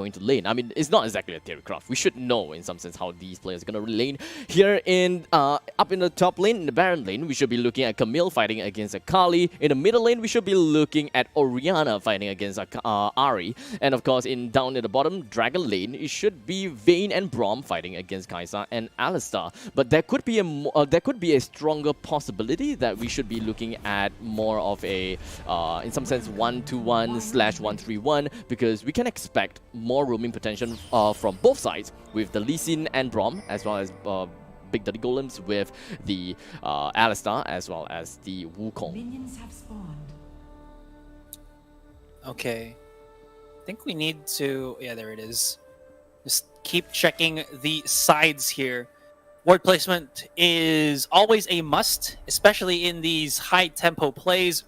going to lane. I mean, it's not exactly a theorycraft. We should know in some sense how these players are going to lane. Here in up in the top lane, in the Baron lane, we should be looking at Camille fighting against Akali. In the middle lane, we should be looking at Orianna fighting against Ahri. And of course, down at the bottom, Dragon lane, it should be Vayne and Braum fighting against Kai'Sa and Alistar. But there could be a stronger possibility that we should be looking at more of a, in some sense, 1-2-1/1-3-1, because we can expect more roaming potential from both sides with the Lee Sin and Braum, as well as Big Daddy Golems with the Alistar, as well as the Wukong. Minions have spawned. Okay. I think we need to... Yeah, there it is. Just keep checking the sides here. Ward placement is always a must, especially in these high-tempo plays.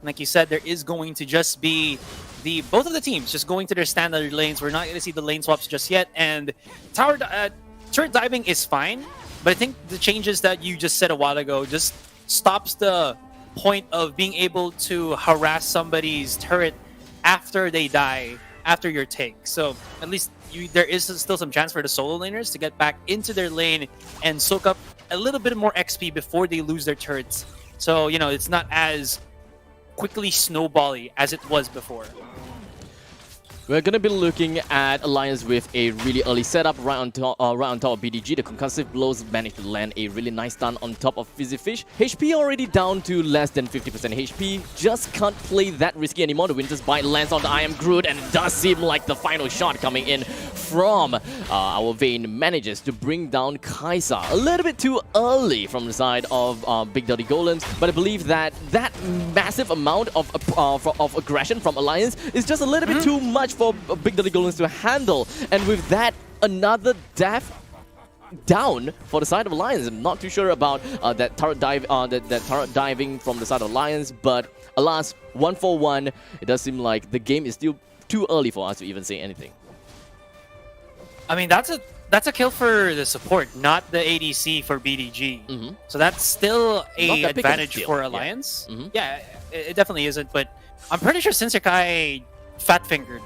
Like you said, there is going to just be both of the teams just going to their standard lanes. We're not going to see the lane swaps just yet. And turret diving is fine, but I think the changes that you just said a while ago just stops the point of being able to harass somebody's turret after they die, after your take. So at least there is still some chance for the solo laners to get back into their lane and soak up a little bit more XP before they lose their turrets. So, you know, it's not as quickly snowbally as it was before. We're going to be looking at Alliance with a really early setup right on top of BDG. The concussive blows managed to land a really nice stun on top of Fizzy Fish. HP already down to less than 50% HP. Just can't play that risky anymore. The Winter's Bite lands on the I Am Groot, and it does seem like the final shot coming in from our Vayne manages to bring down Kai'Sa. A little bit too early from the side of Big Daddy Golems, but I believe that massive amount of aggression from Alliance is just a little bit too much for Big Daddy Golems to handle. And with that, another death down for the side of Alliance. I'm not too sure about that turret diving from the side of Alliance, but alas, 1-for-1. It does seem like the game is still too early for us to even say anything. I mean, that's a kill for the support, not the ADC for BDG. So that's still a advantage for Alliance. Yeah, it definitely isn't, but I'm pretty sure Shinsekai fat-fingered,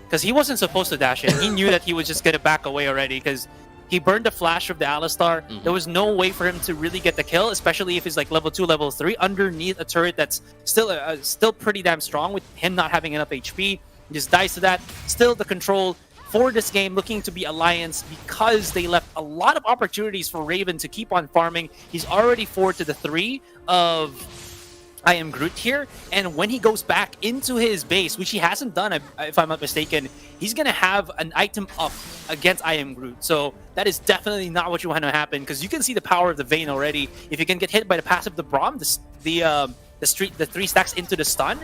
because he wasn't supposed to dash in. He knew that he was just going to back away already, because he burned the flash of the Alistar. There was no way for him to really get the kill, especially if he's like level 2, level 3, underneath a turret that's still pretty damn strong with him not having enough HP. He just dies to that. Still the control for this game looking to be Alliance, because they left a lot of opportunities for Raven to keep on farming. He's already 4 to the 3 of I Am Groot here, and when he goes back into his base, which he hasn't done, if I'm not mistaken, he's going to have an item up against I Am Groot. So that is definitely not what you want to happen, because you can see the power of the Vayne already. If you can get hit by the passive, the Braum, the 3 stacks into the stun,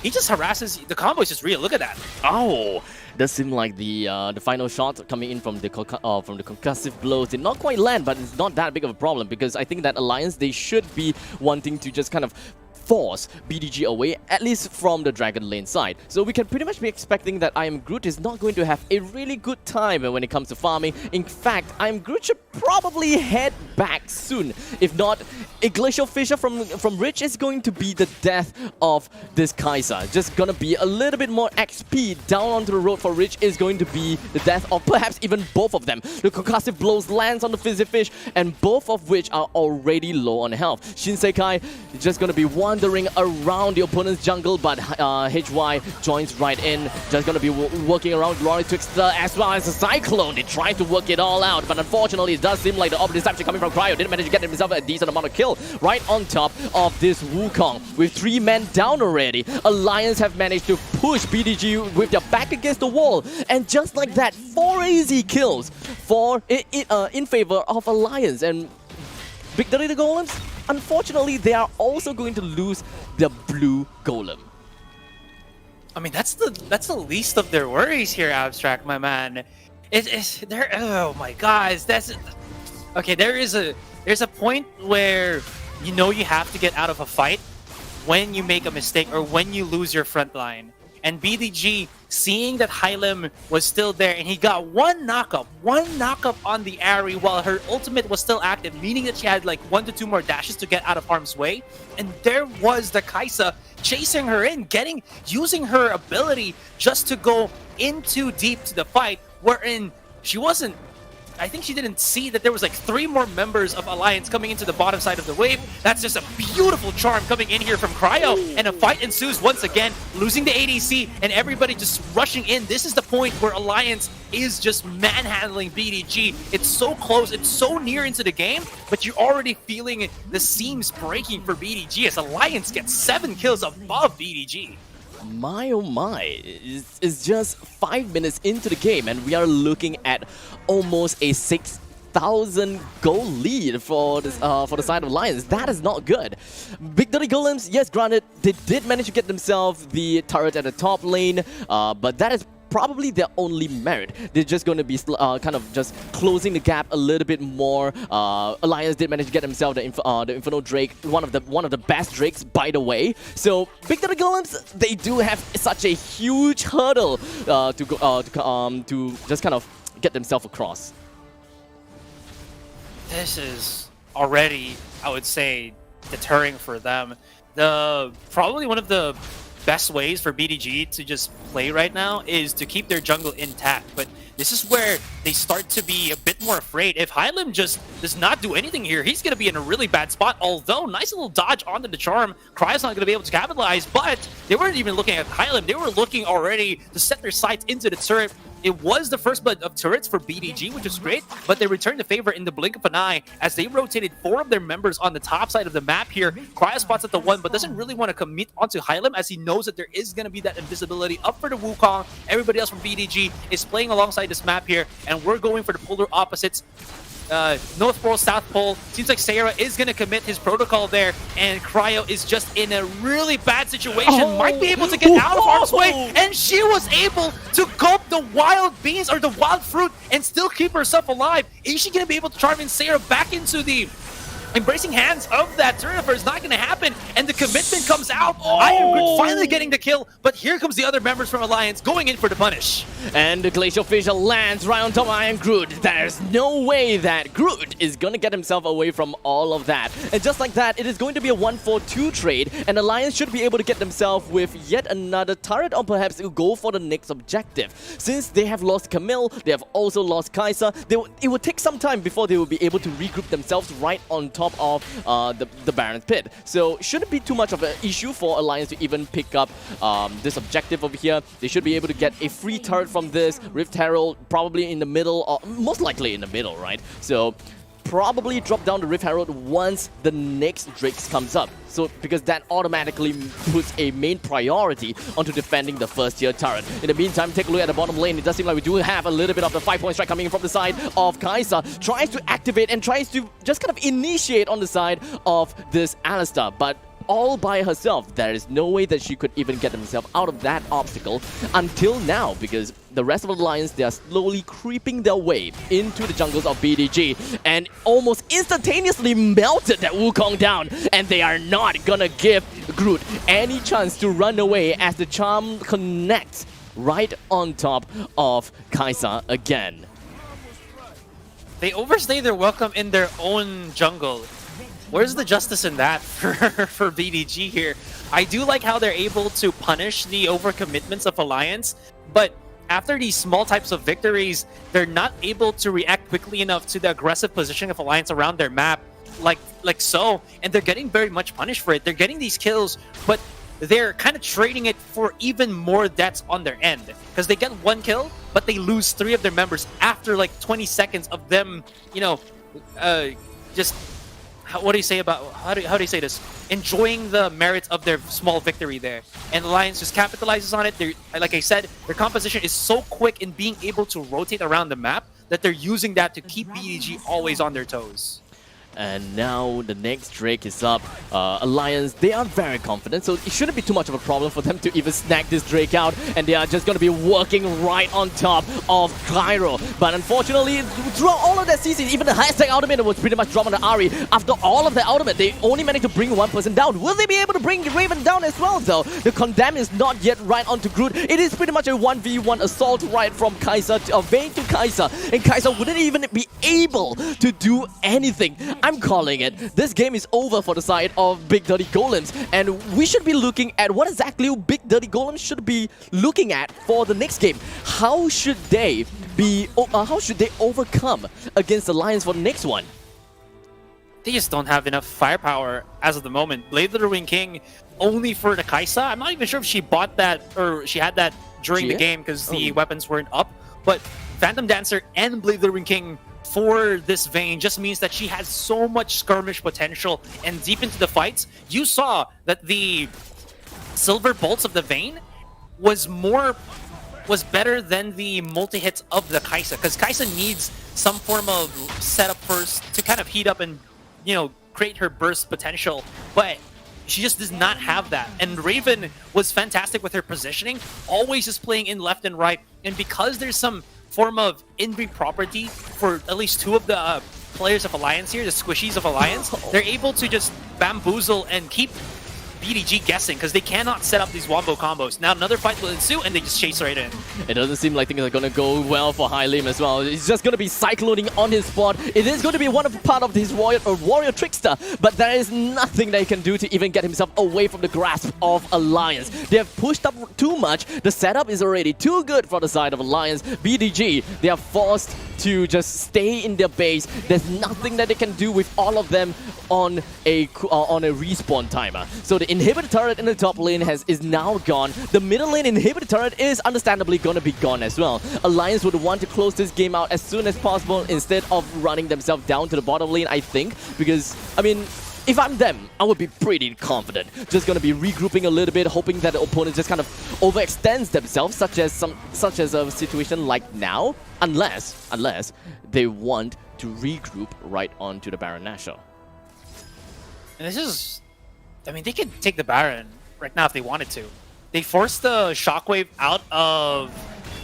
he just harasses. The combo is just real. Look at that. Oh, does seem like the final shot coming in from the concussive blows did not quite land, but it's not that big of a problem, because I think that Alliance, they should be wanting to just kind of force BDG away, at least from the Dragon lane side. So we can pretty much be expecting that I Am Groot is not going to have a really good time when it comes to farming. In fact, I Am Groot should probably head back soon. If not, a Glacial Fissure from Rich is going to be the death of this Kai'Sa. Just gonna be a little bit more XP down onto the road for Rich is going to be the death of perhaps even both of them. The concussive blows lands on the Fizzy Fish, and both of which are already low on health. Shinsekai is just gonna be wandering around the opponent's jungle, but HY joins right in. Just gonna be working around Glory Twixter as well as the Cyclone. They try to work it all out, but unfortunately it does seem like the Orb Deception coming from Cryo didn't manage to get himself a decent amount of kill right on top of this Wukong. With 3 men down already, Alliance have managed to push BDG with their back against the wall, and just like that, 4 easy kills in favor of Alliance. And Big Daddy Golems, unfortunately, they are also going to lose the blue golem. I mean, that's the least of their worries here, Abstract, my man. Oh my gosh, that's okay. There's a point where you know you have to get out of a fight when you make a mistake or when you lose your front line. And BDG, seeing that Hylim was still there, and he got one knockup on the Ari while her ultimate was still active, meaning that she had like 1 to 2 more dashes to get out of harm's way. And there was the Kai'Sa chasing her in, using her ability just to go in too deep to the fight, wherein I think she didn't see that there was like 3 more members of Alliance coming into the bottom side of the wave. That's just a beautiful charm coming in here from Cryo, and a fight ensues once again, losing the ADC and everybody just rushing in. This is the point where Alliance is just manhandling BDG. It's so close, it's so near into the game, but you're already feeling the seams breaking for BDG as Alliance gets 7 kills above BDG. My oh my, it's just 5 minutes into the game and we are looking at almost a 6,000 goal lead for the side of Lions. That is not good. Big Dirty Golems, yes, granted, they did manage to get themselves the turret at the top lane, but that is probably their only merit. They're just going to be kind of just closing the gap a little bit more. Alliance did manage to get themselves the Inferno Drake, one of the best Drakes, by the way. So Big Dirty Golems, they do have such a huge hurdle to just kind of get themselves across. This is already, I would say, deterring for them. Probably one of the best ways for BDG to just play right now is to keep their jungle intact, but this is where they start to be a bit more afraid. If Hylim just does not do anything here, he's going to be in a really bad spot, although nice little dodge onto the charm. Cryo's not going to be able to capitalize, but they weren't even looking at Hylim. They were looking already to set their sights into the turret. It was the first blood of turrets for BDG, which was great, but they returned the favor in the blink of an eye as they rotated 4 of their members on the top side of the map here. Cryo spots at the 1, but doesn't really want to commit onto Hylim as he knows that there is going to be that invisibility up for the Wukong. Everybody else from BDG is playing alongside this map here, and we're going for the polar opposites. North Pole, South Pole. Seems like Sarah is going to commit his protocol there, and Cryo is just in a really bad situation. Might be able to get out of harm's way, and she was able to gulp the wild beans or the wild fruit and still keep herself alive. Is she going to be able to charm in Sarah back into the embracing hands of that turret? It's not going to happen, and the commitment comes out. Iron Groot finally getting the kill, but here comes the other members from Alliance going in for the punish. And the Glacial Fissure lands right on top of Iron Groot. There's no way that Groot is going to get himself away from all of that. And just like that, it is going to be a 1-4-2 trade, and Alliance should be able to get themselves with yet another turret, or perhaps go for the next objective. Since they have lost Camille, they have also lost Kai'Sa, it will take some time before they will be able to regroup themselves right on top of the Baron's Pit. So shouldn't be too much of an issue for Alliance to even pick up this objective over here. They should be able to get a free turret from this. Rift Herald probably in the middle, or most likely in the middle, right? So probably drop down the Rift Herald once the next Drakes comes up. So because that automatically puts a main priority onto defending the first tier turret. In the meantime, take a look at the bottom lane. It does seem like we do have a little bit of the 5-point strike coming in from the side of Kai'Sa. Tries to activate and tries to just kind of initiate on the side of this Alistar, but all by herself. There is no way that she could even get herself out of that obstacle until now, because the rest of the Alliance, they are slowly creeping their way into the jungles of BDG and almost instantaneously melted that Wukong down, and they are not gonna give Groot any chance to run away as the charm connects right on top of Kai'Sa again. They overstay their welcome in their own jungle. Where's the justice in that for BDG here? I do like how they're able to punish the overcommitments of Alliance, but after these small types of victories, they're not able to react quickly enough to the aggressive positioning of Alliance around their map, like so, and they're getting very much punished for it. They're getting these kills, but they're kind of trading it for even more deaths on their end, because they get 1 kill, but they lose 3 of their members after like 20 seconds of them, you know, just... What do you say about, how do you say this? Enjoying the merits of their small victory there. And Alliance just capitalizes on it. Like I said, their composition is so quick in being able to rotate around the map that they're using that to keep BDG always on their toes. And now the next Drake is up. Alliance, they are very confident, so it shouldn't be too much of a problem for them to even snag this Drake out, and they are just going to be working right on top of Cairo. But unfortunately, throughout all of that CC, even the hashtag ultimate was pretty much dropped on the Ari. After all of the ultimate, they only managed to bring one person down. Will they be able to bring Raven down as well, though? The Condemn is not yet right onto Groot. It is pretty much a 1v1 assault right from Kai'Sa, Vayne to Kai'Sa, and Kai'Sa wouldn't even be able to do anything. I'm calling it. This game is over for the side of Big Dirty Golems, and we should be looking at what exactly Big Dirty Golems should be looking at for the next game. How should they overcome against the Lions for the next one? They just don't have enough firepower as of the moment. Blade of the Ruined King only for the Kai'Sa. I'm not even sure if she bought that or she had that during the game because the weapons weren't up. But Phantom Dancer and Blade of the Ruined King for this Vayne just means that she has so much skirmish potential, and deep into the fights, you saw that the Silver Bolts of the Vayne was better than the multi-hits of the Kai'Sa, because Kai'Sa needs some form of setup first to kind of heat up and, you know, create her burst potential, but she just does not have that. And Raven was fantastic with her positioning, always just playing in left and right, and because there's some form of in-breed property for at least two of the players of Alliance here, the squishies of Alliance, they're able to just bamboozle and keep BDG guessing because they cannot set up these wombo combos. Now another fight will ensue and they just chase right in. It doesn't seem like things are going to go well for Hylim as well. He's just going to be cycloning on his spot. It is going to be part of his warrior trickster, but there is nothing that he can do to even get himself away from the grasp of Alliance. They have pushed up too much. The setup is already too good for the side of Alliance. BDG, they are forced to just stay in their base. There's nothing that they can do with all of them on a respawn timer. So the inhibitor turret in the top lane is now gone. The middle lane inhibitor turret is understandably going to be gone as well. Alliance would want to close this game out as soon as possible instead of running themselves down to the bottom lane, I think, because, I mean, if I'm them, I would be pretty confident. Just gonna be regrouping a little bit, hoping that the opponent just kind of overextends themselves, such as a situation like now, unless they want to regroup right onto the Baron Nashor. And this is, I mean, they can take the Baron right now if they wanted to. They forced the Shockwave out of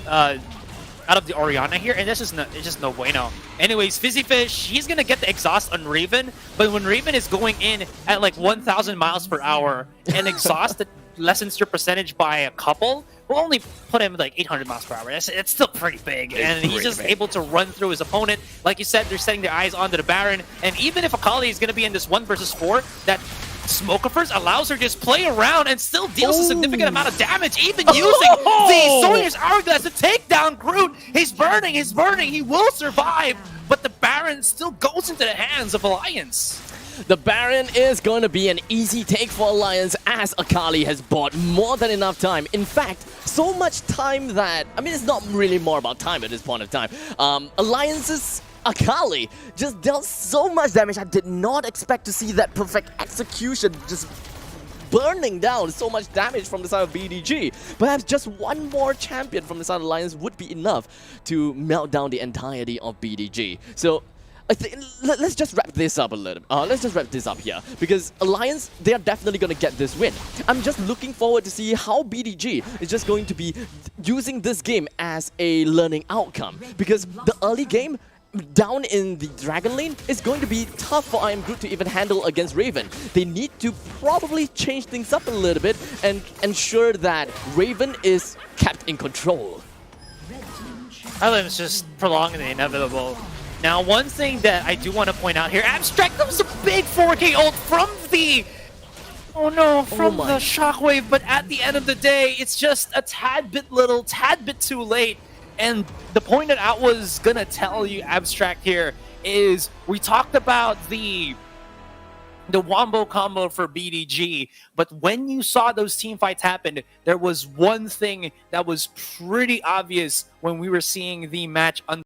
the Orianna here, and it's just no bueno. Anyways, Fizzy Fish, he's gonna get the exhaust on Raven, but when Raven is going in at like 1,000 miles per hour and exhaust that lessens your percentage by a couple, will only put him like 800 miles per hour. It's still pretty big, and he's just able to run through his opponent. Like you said, they're setting their eyes onto the Baron, and even if Akali is gonna be in this 1 versus 4, that Smokiverse allows her to just play around and still deals a significant amount of damage, even using the Sawyer's Hourglass to take down Groot. He's burning, he will survive, but the Baron still goes into the hands of Alliance. The Baron is going to be an easy take for Alliance as Akali has bought more than enough time. In fact, so much time that, I mean, it's not really more about time at this point of time. Alliance's Akali just dealt so much damage. I did not expect to see that perfect execution, just burning down so much damage from the side of BDG. Perhaps just one more champion from the side of Alliance would be enough to melt down the entirety of BDG. So I think let's just wrap this up a little. Let's just wrap this up here, because Alliance, they are definitely going to get this win. I'm just looking forward to see how BDG is just going to be using this game as a learning outcome, because the early game down in the Dragon Lane is going to be tough for IM Groot to even handle against Raven. They need to probably change things up a little bit and ensure that Raven is kept in control. Hylim's just prolonging the inevitable. Now, one thing that I do want to point out here, Abstract, that was a big 4K ult from the... Oh no, from the Shockwave, but at the end of the day, it's just a tad bit too late. And the point that I was going to tell you, Abstract, here, is we talked about the wombo combo for BDG, but when you saw those team fights happen, there was one thing that was pretty obvious when we were seeing the match